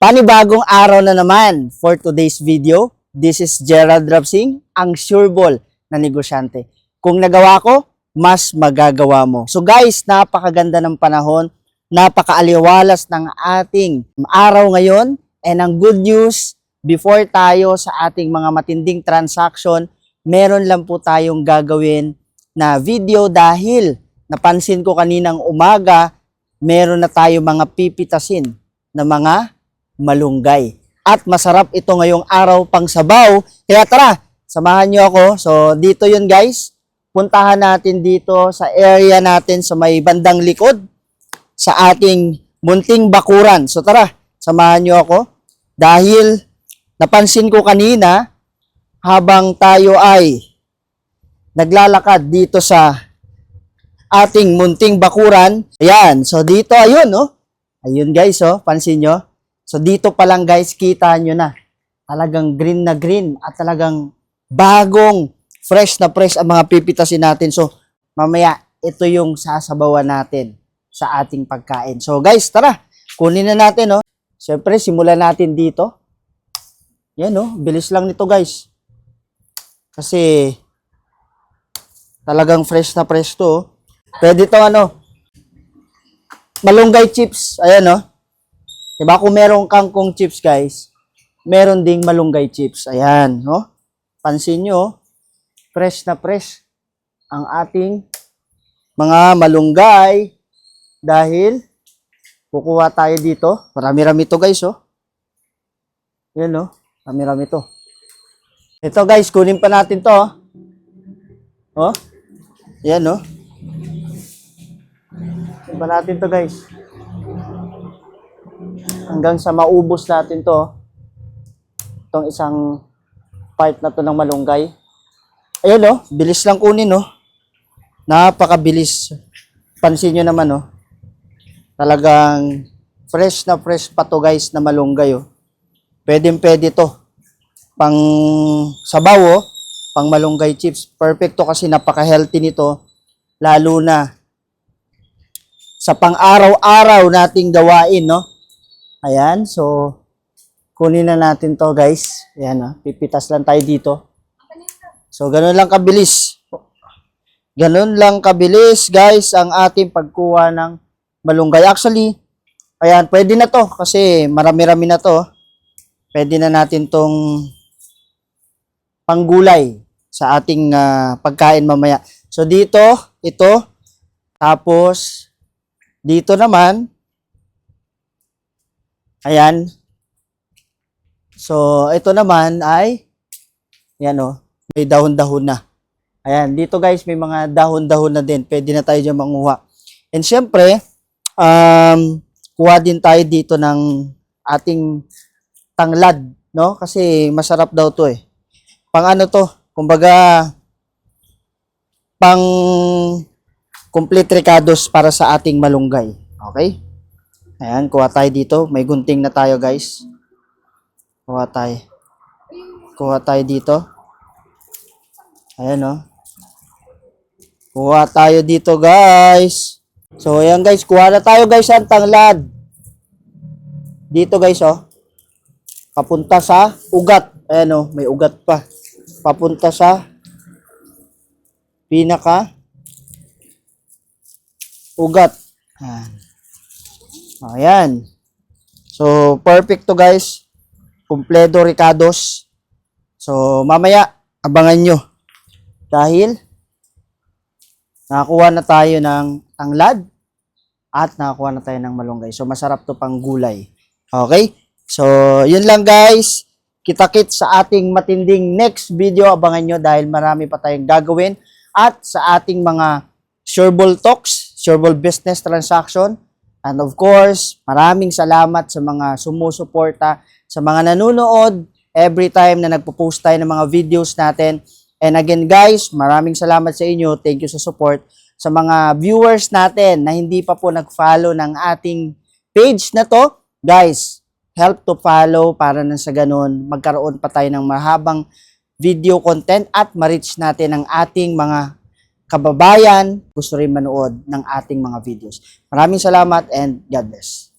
Panibagong araw na naman for today's video. This is Gerald Rapsing, ang sureball na negosyante. Kung nagawa ko, mas magagawa mo. So guys, napakaganda ng panahon, napakaaliwalas ng ating araw ngayon. And ang good news, before tayo sa ating mga matinding transaction, meron lang po tayong gagawin na video dahil napansin ko kaninang umaga, meron na tayo mga pipitasin na mga malunggay. At masarap ito ngayong araw pang sabaw. Kaya tara, samahan nyo ako. So dito yun guys. Puntahan natin dito sa area natin sa may bandang likod sa ating munting bakuran. So tara, samahan nyo ako. Dahil napansin ko kanina habang tayo ay naglalakad dito sa ating munting bakuran. Ayan, so dito ayun oh. Ayun guys oh, pansin nyo. So dito pa lang guys, kita nyo na. Talagang green na green at talagang bagong fresh na fresh ang mga pipitasin natin. So mamaya ito yung sasabawan natin sa ating pagkain. So guys, tara, kunin na natin oh. Siyempre, simulan natin dito. Yan oh, bilis lang nito guys. Kasi talagang fresh na fresh to oh. Pwede to ano, malunggay chips. Ayan oh. Diba kung meron kangkong chips guys, meron ding malunggay chips. Ayan, no? Pansin nyo, fresh na fresh ang ating mga malunggay dahil kukuha tayo dito. Marami-rami to guys, oh. Yan, no? Marami-rami to. Ito guys, kunin pa natin to, oh. Oh? Yan, no? Kunin pa natin to guys. Hanggang sa maubos natin to. Itong isang part na to ng malunggay. Ayun oh, bilis lang kunin oh. Napakabilis. Pansin nyo naman oh. Talagang fresh na fresh pa to guys na malunggay oh. Pwede to. Pang sabaw oh. Pang malunggay chips. Perfect to kasi napaka-healthy nito. Lalo na sa pang-araw-araw nating gawain no. Ayan, so kunin na natin to guys. Ayan, pipitas lang tayo dito. So ganun lang kabilis. Ganun lang kabilis guys ang ating pagkuha ng malunggay. Actually, ayan, pwede na to kasi marami-rami na to. Pwede na natin tong panggulay sa ating pagkain mamaya. So dito, ito. Tapos, dito naman, ayan. So, ito naman ay, yan o, may dahon-dahon na. Ayan, dito guys, may mga dahon-dahon na din. Pwede na tayo dyan manguha. And syempre, kuha din tayo dito ng ating tanglad, no? Kasi masarap daw to eh. Pang ano to, kumbaga, pang complete ricados para sa ating malunggay. Okay? Ayan, kuha tayo dito. May gunting na tayo, guys. Kuha tayo. Kuha tayo dito. Ayan, oh. Kuha tayo dito, guys. So, ayan, guys. Kuha na tayo, guys, ang tanglad. Dito, guys, oh. Papunta sa ugat. Ayan, oh. May ugat pa. Papunta sa pinaka ugat. Ayan. Ayan. So, perfect to guys. Kumpleto ricados. So, mamaya, abangan nyo. Dahil, nakakuha na tayo ng tanglad at nakakuha na tayo ng malunggay. So, masarap to pang gulay. Okay? So, yun lang guys. Kita-kits sa ating matinding next video. Abangan nyo dahil marami pa tayong gagawin. At sa ating mga sureball talks, sureball business transaction. And of course, maraming salamat sa mga sumusuporta, sa mga nanonood every time na nagpo-post tayo ng mga videos natin. And again guys, maraming salamat sa inyo. Thank you sa support. Sa mga viewers natin na hindi pa po nag-follow ng ating page na to, guys, help to follow para na sa ganun magkaroon pa tayo ng mahabang video content at ma-reach natin ang ating mga kababayan gusto rin manood ng ating mga videos. Maraming salamat and God bless.